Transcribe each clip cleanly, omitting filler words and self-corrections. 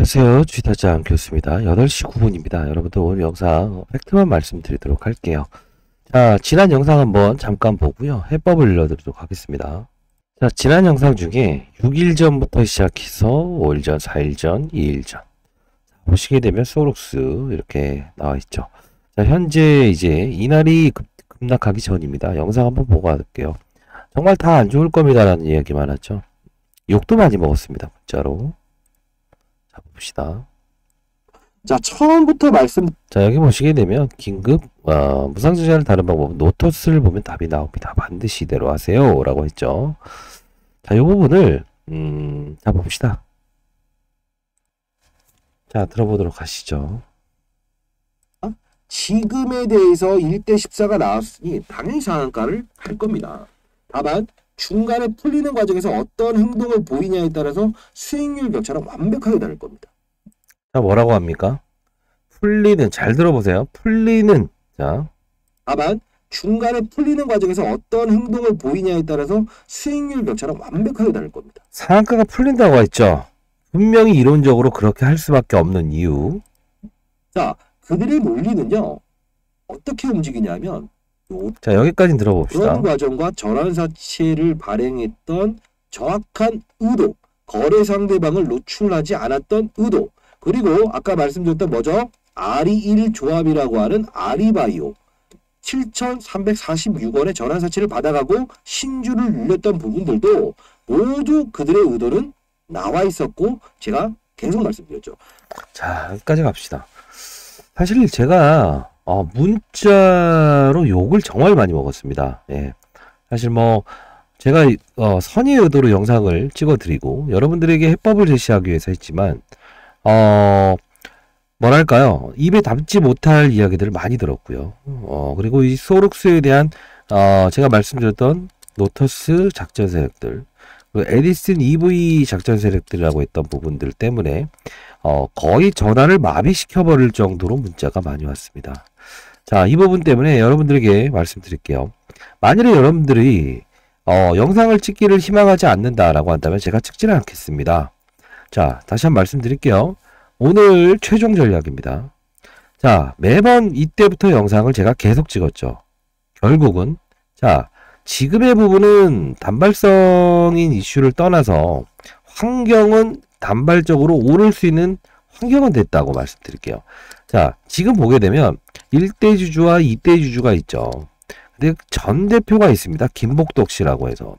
안녕하세요. 주식타장 교수입니다. 8시 9분입니다. 여러분들 오늘 영상 팩트만 말씀드리도록 할게요. 자, 지난 영상 한번 잠깐 보고요. 해법을 알려드리도록 하겠습니다. 자, 지난 영상 중에 6일 전부터 시작해서 5일 전, 4일 전, 2일 전 보시게 되면 소록스 이렇게 나와 있죠. 자, 현재 이제 이날이 급락하기 전입니다. 영상 한번 보고 갈게요. 정말 다 안 좋을 겁니다 라는 이야기 많았죠. 욕도 많이 먹었습니다. 문자로. 자, 봅시다. 자, 처음부터 자, 여기 보시게 되면 긴급 무상증자를 다른 방법은 노터스를 보면 답이 나옵니다. 반드시 이대로 하세요 라고 했죠. 자, 이 부분을 자, 봅시다. 자, 들어보도록 하시죠. 지금에 대해서 1대 14가 나왔으니 당연히 상한가를 할 겁니다. 다만 중간에 풀리는 과정에서 어떤 행동을 보이냐에 따라서 수익률 격차는 완벽하게 다를 겁니다. 자, 뭐라고 합니까? 풀리는, 잘 들어보세요. 풀리는, 자. 다만 중간에 풀리는 과정에서 어떤 행동을 보이냐에 따라서 수익률 격차는 완벽하게 다를 겁니다. 상한가가 풀린다고 했죠. 분명히 이론적으로 그렇게 할 수밖에 없는 이유. 자, 그들의 논리는요. 어떻게 움직이냐면 자, 여기까지 들어봅시다. 그런 과정과 전환사채를 발행했던 정확한 의도, 거래 상대방을 노출하지 않았던 의도, 그리고 아까 말씀드렸던 뭐죠? 아리1 조합이라고 하는 아리바이오 7,346원의 전환사채를 받아가고 신주를 눌렸던 부분들도 모두 그들의 의도는 나와 있었고 제가 계속 말씀드렸죠. 자, 여기까지 갑시다. 사실 제가 문자로 욕을 정말 많이 먹었습니다. 예. 사실 뭐 제가 선의의 의도로 영상을 찍어드리고 여러분들에게 해법을 제시하기 위해서 했지만 뭐랄까요, 입에 담지 못할 이야기들을 많이 들었고요. 그리고 이 소록스에 대한 제가 말씀드렸던 노터스 작전 세력들, 그리고 에디슨 EV 작전 세력들이라고 했던 부분들 때문에 거의 전화를 마비시켜버릴 정도로 문자가 많이 왔습니다. 자, 이 부분 때문에 여러분들에게 말씀드릴게요. 만일에 여러분들이 영상을 찍기를 희망하지 않는다라고 한다면 제가 찍지는 않겠습니다. 자, 다시 한번 말씀드릴게요. 오늘 최종 전략입니다. 자, 매번 이때부터 영상을 제가 계속 찍었죠. 결국은 자, 지금의 부분은 단발성인 이슈를 떠나서 환경은 단발적으로 오를 수 있는 환경은 됐다고 말씀드릴게요. 자, 지금 보게 되면 1대 주주와 2대 주주가 있죠. 근데 전 대표가 있습니다. 김복덕 씨라고 해서.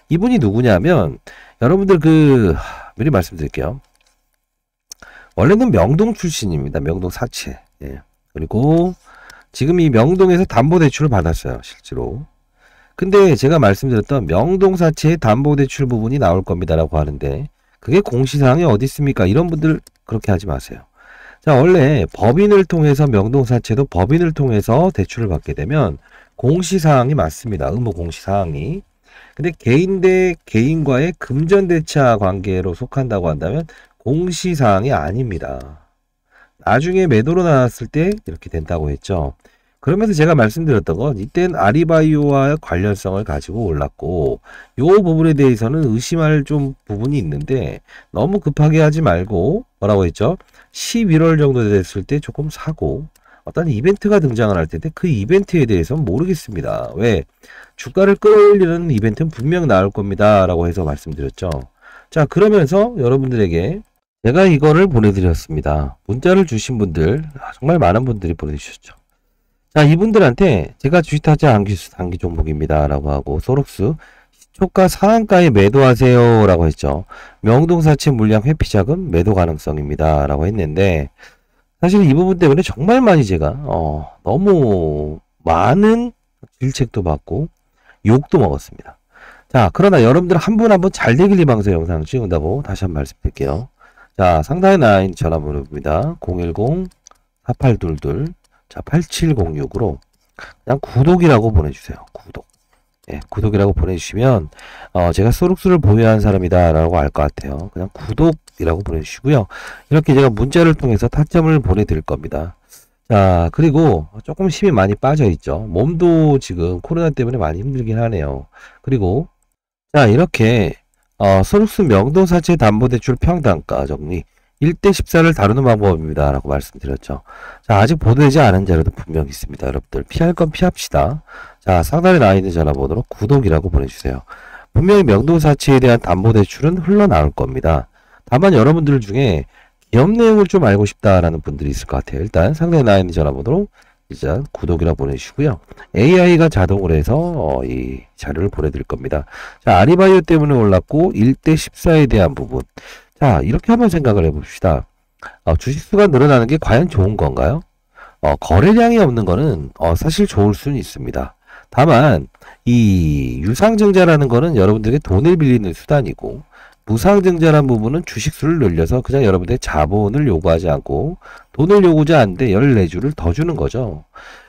이분이 누구냐면 여러분들 미리 말씀드릴게요. 원래는 명동 출신입니다. 명동 사채. 예. 그리고 지금 이 명동에서 담보대출을 받았어요. 실제로. 근데 제가 말씀드렸던 명동 사채의 담보대출 부분이 나올 겁니다라고 하는데 그게 공시사항이 어디 있습니까? 이런 분들 그렇게 하지 마세요. 자, 원래 법인을 통해서 명동사채도 법인을 통해서 대출을 받게 되면 공시사항이 맞습니다. 의무 공시사항이. 근데 개인 대 개인과의 금전대차 관계로 속한다고 한다면 공시사항이 아닙니다. 나중에 매도로 나왔을 때 이렇게 된다고 했죠. 그러면서 제가 말씀드렸던 건 이때는 아리바이오와 관련성을 가지고 올랐고 이 부분에 대해서는 의심할 좀 부분이 있는데 너무 급하게 하지 말고 뭐라고 했죠? 11월 정도 됐을 때 조금 사고 어떤 이벤트가 등장을 할 텐데 그 이벤트에 대해서는 모르겠습니다. 왜? 주가를 끌어올리는 이벤트는 분명 나올 겁니다 라고 해서 말씀드렸죠. 자, 그러면서 여러분들에게 제가 이거를 보내드렸습니다. 문자를 주신 분들 정말 많은 분들이 보내주셨죠. 자, 이분들한테 제가 주식타자 단기 종목입니다 라고 하고 소록스 시초가 상한가에 매도하세요 라고 했죠. 명동사채 물량 회피자금 매도 가능성입니다 라고 했는데 사실 이 부분 때문에 정말 많이 제가 너무 많은 질책도 받고 욕도 먹었습니다. 자, 그러나 여러분들 한 분 한 분 잘 되길 희망해서 영상을 찍는다고 다시 한번 말씀드릴게요. 자, 상단에 나와 있는 전화번호입니다. 010-4822 자, 8706으로 그냥 구독이라고 보내주세요. 구독. 예, 구독이라고 보내주시면 제가 소록스를 보유한 사람이다 라고 알 것 같아요. 그냥 구독이라고 보내주시고요. 이렇게 제가 문자를 통해서 타점을 보내드릴 겁니다. 자, 그리고 조금 힘이 많이 빠져 있죠. 몸도 지금 코로나 때문에 많이 힘들긴 하네요. 그리고 자, 이렇게 소록스 명동사채 담보대출 평단가 정리 1대 14를 다루는 방법입니다. 라고 말씀드렸죠. 자, 아직 보도되지 않은 자료도 분명히 있습니다. 여러분들 피할 건 피합시다. 자, 상단에 나와 있는 전화번호로 구독이라고 보내주세요. 분명히 명동사채에 대한 담보대출은 흘러나올 겁니다. 다만 여러분들 중에 기업 내용을 좀 알고 싶다라는 분들이 있을 것 같아요. 일단 상단에 나와 있는 전화번호로 일단 구독이라고 보내주시고요. AI가 자동으로 해서 이 자료를 보내드릴 겁니다. 자, 아리바이오 때문에 올랐고 1대 14에 대한 부분. 자, 이렇게 한번 생각을 해봅시다. 주식수가 늘어나는 게 과연 좋은 건가요? 거래량이 없는 거는 사실 좋을 수는 있습니다. 다만 이 유상증자라는 거는 여러분들에게 돈을 빌리는 수단이고, 무상증자란 부분은 주식수를 늘려서 그냥 여러분들의 자본을 요구하지 않고 돈을 요구하지 않는데 14주를 더 주는 거죠.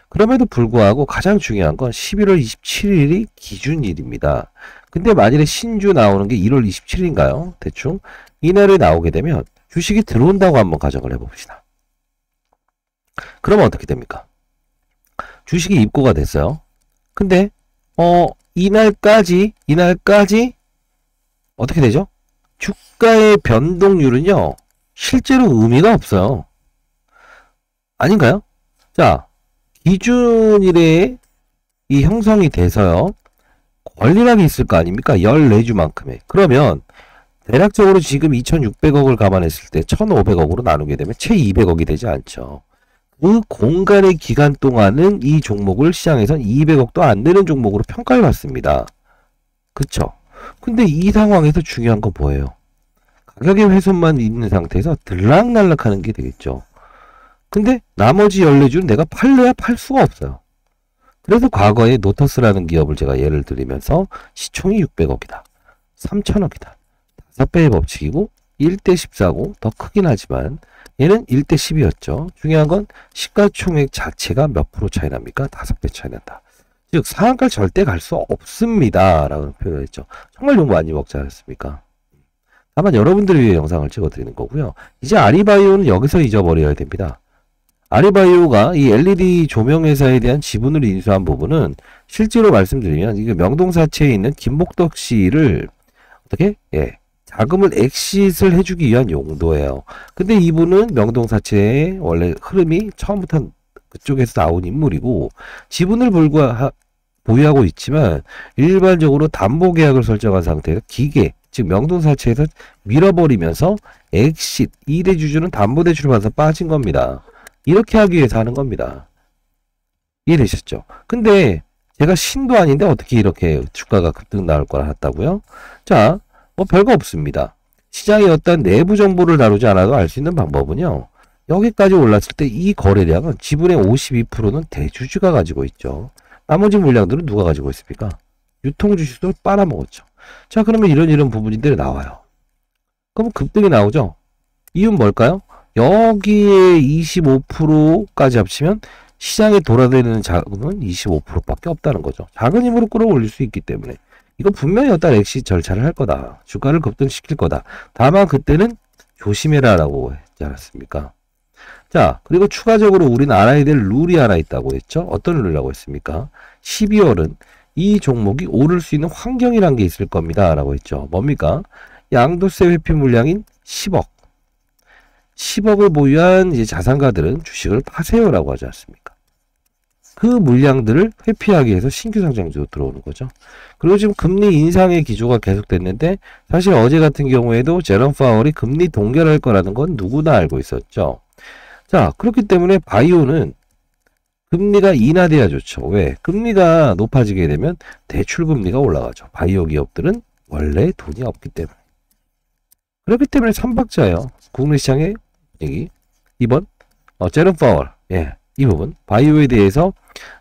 그럼에도 불구하고 가장 중요한 건 11월 27일이 기준일입니다. 근데 만일에 신주 나오는 게 1월 27일인가요? 대충 이날에 나오게 되면 주식이 들어온다고 한번 가정을 해봅시다. 그러면 어떻게 됩니까? 주식이 입고가 됐어요. 근데 이날까지 어떻게 되죠? 주가의 변동률은요, 실제로 의미가 없어요. 아닌가요? 자, 기준일에 이 형성이 돼서요, 권리락이 있을 거 아닙니까? 14주만큼의. 그러면 대략적으로 지금 2,600억을 감안했을 때 1,500억으로 나누게 되면 채 200억이 되지 않죠. 그 공간의 기간 동안은 이 종목을 시장에선 200억도 안 되는 종목으로 평가를 받습니다. 그쵸? 근데 이 상황에서 중요한 건 뭐예요? 가격의 훼손만 있는 상태에서 들락날락 하는 게 되겠죠. 근데 나머지 14주는 내가 팔래야 팔 수가 없어요. 그래서 과거에 노터스라는 기업을 제가 예를 들면서 시총이 600억이다. 3,000억이다. 5배의 법칙이고 1대 14고 더 크긴 하지만 얘는 1대 10이었죠. 중요한 건 시가총액 자체가 몇 프로 차이 납니까? 5배 차이 난다. 즉 상한가를 절대 갈 수 없습니다. 라고 표현을 했죠. 정말 욕 많이 먹지 않았습니까? 다만 여러분들을 위해 영상을 찍어드리는 거고요. 이제 아리바이오는 여기서 잊어버려야 됩니다. 아리바이오가 이 LED 조명회사에 대한 지분을 인수한 부분은 실제로 말씀드리면 이게 명동사채에 있는 김복덕 씨를 어떻게? 자금을 엑싯을 해주기 위한 용도예요. 근데 이분은 명동사채의 원래 흐름이 처음부터 그쪽에서 나온 인물이고 지분을 보유하고 있지만 일반적으로 담보계약을 설정한 상태에서 기계, 즉 명동사채에서 밀어버리면서 엑싯, 2대 주주는 담보대출을 받아서 빠진 겁니다. 이렇게 하기 위해서 하는 겁니다. 이해되셨죠? 근데 제가 신도 아닌데 어떻게 이렇게 주가가 급등 나올 거라 했다고요? 자, 별거 없습니다. 시장의 어떤 내부 정보를 다루지 않아도 알 수 있는 방법은요. 여기까지 올랐을 때 이 거래량은 지분의 52%는 대주주가 가지고 있죠. 나머지 물량들은 누가 가지고 있습니까? 유통주식도 빨아먹었죠. 자, 그러면 이런 부분들이 나와요. 그럼 급등이 나오죠? 이유는 뭘까요? 여기에 25%까지 합치면 시장에 돌아다니는 자금은 25%밖에 없다는 거죠. 작은 힘으로 끌어올릴 수 있기 때문에 이거 분명히 어떤 엑시 절차를 할 거다. 주가를 급등시킬 거다. 다만 그때는 조심해라 라고 했지 않았습니까? 자, 그리고 추가적으로 우리는 알아야 될 룰이 하나 있다고 했죠. 어떤 룰이라고 했습니까? 12월은 이 종목이 오를 수 있는 환경이란 게 있을 겁니다. 라고 했죠. 뭡니까? 양도세 회피 물량인 10억. 10억을 보유한 이제 자산가들은 주식을 파세요라고 하지 않습니까? 그 물량들을 회피하기 위해서 신규 상장주로 들어오는 거죠. 그리고 지금 금리 인상의 기조가 계속됐는데 사실 어제 같은 경우에도 제롬 파월이 금리 동결할 거라는 건 누구나 알고 있었죠. 자, 그렇기 때문에 바이오는 금리가 인하돼야 좋죠. 왜? 금리가 높아지게 되면 대출금리가 올라가죠. 바이오 기업들은 원래 돈이 없기 때문에. 그렇기 때문에 3박자예요. 국내 시장의 얘기. 2번 제롬 파월. 이 부분 바이오에 대해서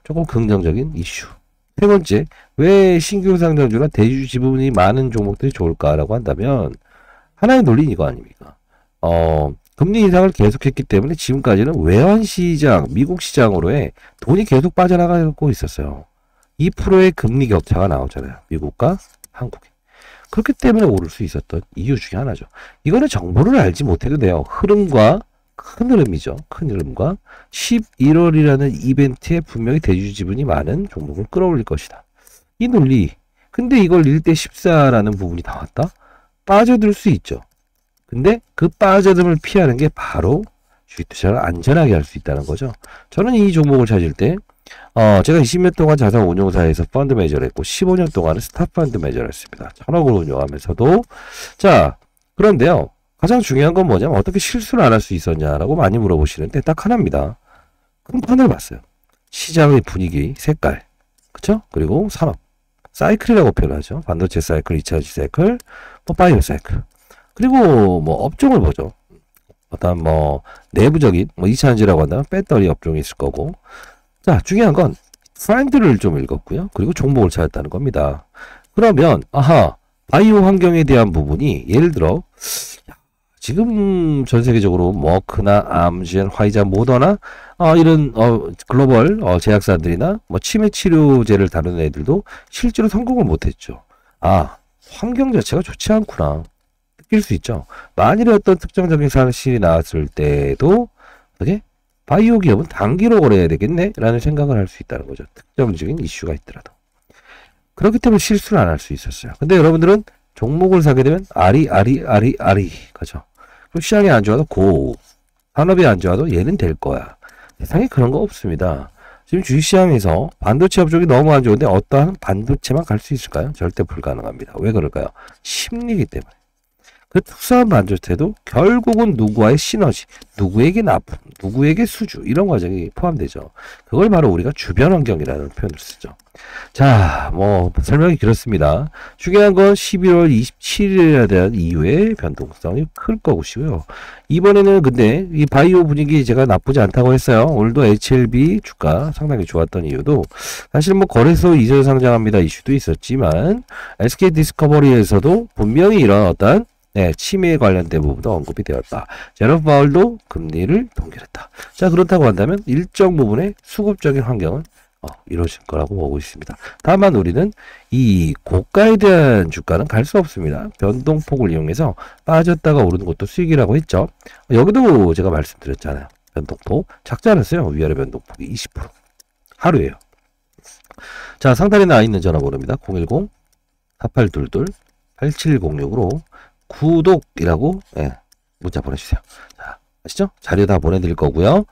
조금 긍정적인 이슈. 세 번째, 왜 신규 상장주나 대주주 지분이 많은 종목들이 좋을까라고 한다면 하나의 논리는 이거 아닙니까? 금리 인상을 계속했기 때문에 지금까지는 외환 시장, 미국 시장으로의 돈이 계속 빠져나가고 있었어요. 2%의 금리 격차가 나오잖아요. 미국과 한국에. 그렇기 때문에 오를 수 있었던 이유 중에 하나죠. 이거는 정보를 알지 못해도 돼요. 흐름과 큰 흐름이죠. 큰 흐름과 11월이라는 이벤트에 분명히 대주주 지분이 많은 종목을 끌어올릴 것이다. 이 논리. 근데 이걸 1대 14라는 부분이 나왔다? 빠져들 수 있죠. 근데 그 빠져듦을 피하는 게 바로 주식 투자를 안전하게 할 수 있다는 거죠. 저는 이 종목을 찾을 때 제가 20년 동안 자산 운용사에서 펀드 매저를 했고 15년 동안은 스탑펀드 매저를 했습니다. 1000억을 운용하면서도. 자, 그런데요. 가장 중요한 건 뭐냐면 어떻게 실수를 안 할 수 있었냐라고 많이 물어보시는데 딱 하나입니다. 큰 판을 봤어요. 시장의 분위기, 색깔, 그쵸? 그리고 산업, 사이클이라고 표현하죠. 반도체 사이클, 2차전지 사이클, 뭐 바이오 사이클. 그리고 뭐 업종을 보죠. 어떤 뭐 내부적인 뭐 2차전지라고 한다면 배터리 업종이 있을 거고. 자, 중요한 건 트렌드를 좀 읽었고요. 그리고 종목을 찾았다는 겁니다. 그러면 바이오 환경에 대한 부분이 예를 들어 지금 전 세계적으로 머크나 암젠, 화이자, 모더나 이런 글로벌 제약사들이나 뭐 치매 치료제를 다루는 애들도 실제로 성공을 못했죠. 환경 자체가 좋지 않구나 느낄 수 있죠. 만일에 어떤 특정적인 사실이 나왔을 때도 어떻게 바이오 기업은 단기로 거래해야 되겠네 라는 생각을 할 수 있다는 거죠. 특정적인 이슈가 있더라도. 그렇기 때문에 실수를 안 할 수 있었어요. 근데 여러분들은 종목을 사게 되면 아리 가죠. 그리고 시장이 안 좋아도 산업이 안 좋아도 얘는 될 거야. 세상에 그런 거 없습니다. 지금 주식시장에서 반도체 업종이 너무 안 좋은데 어떠한 반도체만 갈 수 있을까요? 절대 불가능합니다. 왜 그럴까요? 심리이기 때문에. 그 특수한 반도체도 결국은 누구와의 시너지, 누구에게 납품, 누구에게 수주 이런 과정이 포함되죠. 그걸 바로 우리가 주변 환경이라는 표현을 쓰죠. 자, 뭐 설명이 길었습니다. 중요한 건 11월 27일에 대한 이후의 변동성이 클 것이고요. 이번에는 근데 이 바이오 분위기 제가 나쁘지 않다고 했어요. 오늘도 HLB 주가 상당히 좋았던 이유도 사실 뭐 거래소 이전 상장합니다 이슈도 있었지만 SK 디스커버리에서도 분명히 이런 어떤 치매에 관련된 부분도 언급이 되었다. 제로프 파월도 금리를 동결했다. 자, 그렇다고 한다면 일정 부분의 수급적인 환경은 이루어질 거라고 보고 있습니다. 다만 우리는 이 고가에 대한 주가는 갈 수 없습니다. 변동폭을 이용해서 빠졌다가 오르는 것도 수익이라고 했죠. 여기도 제가 말씀드렸잖아요. 변동폭 작지 않았어요. 위아래 변동폭이 20% 하루에요. 자, 상단에 나와 있는 전화번호입니다. 010-4822-8706으로 구독이라고 문자 보내주세요. 자, 아시죠? 자료 다 보내드릴 거고요.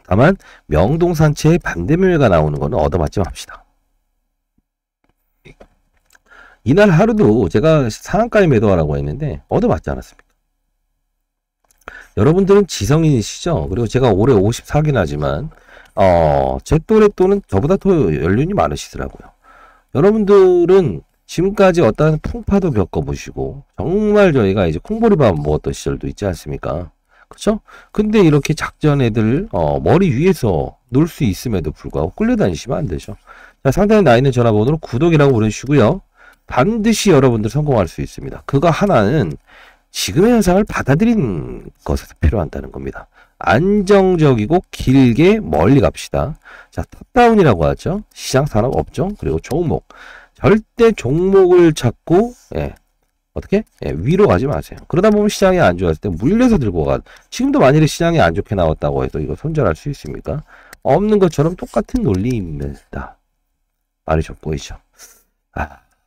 다만 명동산채의 반대매매가 나오는 거는 얻어맞지 맙시다. 이날 하루도 제가 상한가에 매도하라고 했는데 얻어맞지 않았습니다. 여러분들은 지성인이시죠? 그리고 제가 올해 54긴 하지만 제 또래 또는 저보다 더 연륜이 많으시더라고요. 여러분들은 지금까지 어떤 풍파도 겪어보시고 정말 저희가 이제 콩보리밥 먹었던 시절도 있지 않습니까? 그쵸? 근데 이렇게 작전 애들 머리 위에서 놀 수 있음에도 불구하고 끌려다니시면 안 되죠. 자, 상단에 나 있는 전화번호로 구독이라고 보내주시고요. 반드시 여러분들 성공할 수 있습니다. 그거 하나는 지금의 현상을 받아들인 것에서 필요한다는 겁니다. 안정적이고 길게 멀리 갑시다. 자, 탑다운이라고 하죠. 시장, 산업, 업종, 그리고 종목. 절대 종목을 찾고 어떻게? 위로 가지 마세요. 그러다 보면 시장이 안 좋았을 때 물려서 들고 가. 지금도 만일에 시장이 안 좋게 나왔다고 해서 이거 손절할 수 있습니까? 없는 것처럼 똑같은 논리입니다. 말이 좀 보이죠?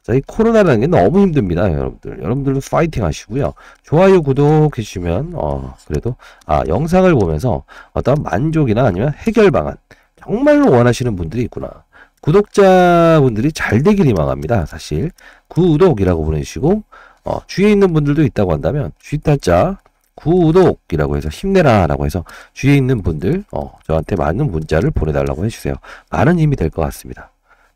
저희 코로나라는 게 너무 힘듭니다, 여러분들. 여러분들도 파이팅 하시고요. 좋아요, 구독 해주시면 그래도 영상을 보면서 어떤 만족이나 아니면 해결 방안 정말로 원하시는 분들이 있구나. 구독자분들이 잘 되길 희망합니다. 사실 구독이라고 보내주시고 주위에 있는 분들도 있다고 한다면 주식타짜 구독이라고 해서 힘내라 라고 해서 주위에 있는 분들 저한테 많은 문자를 보내달라고 해주세요. 많은 힘이 될 것 같습니다.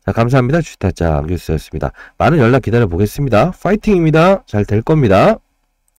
자, 감사합니다. 주식타짜 안규수였습니다. 많은 연락 기다려 보겠습니다. 파이팅입니다. 잘 될 겁니다.